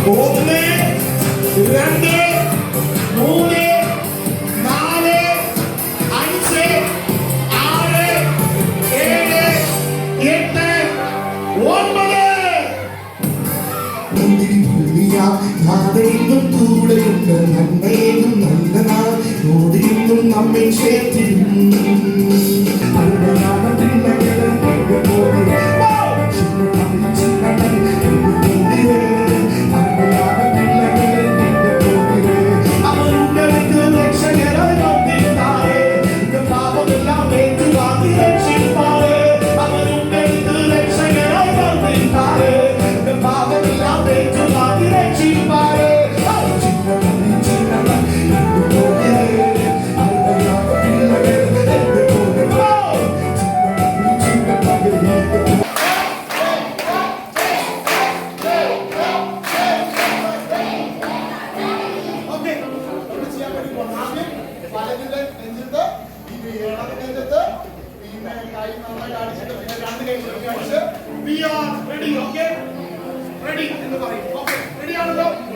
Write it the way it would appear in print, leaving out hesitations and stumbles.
1, 2, 3, 4, 5, 6, 7, 8, 9. നാടെയും കൂടെയുണ്ട് നന്മയും നല്ല നാൾ നോടിയും നമ്മെ ചേർത്തിരും We are ready, okay? Ready in the body. Okay, ready on the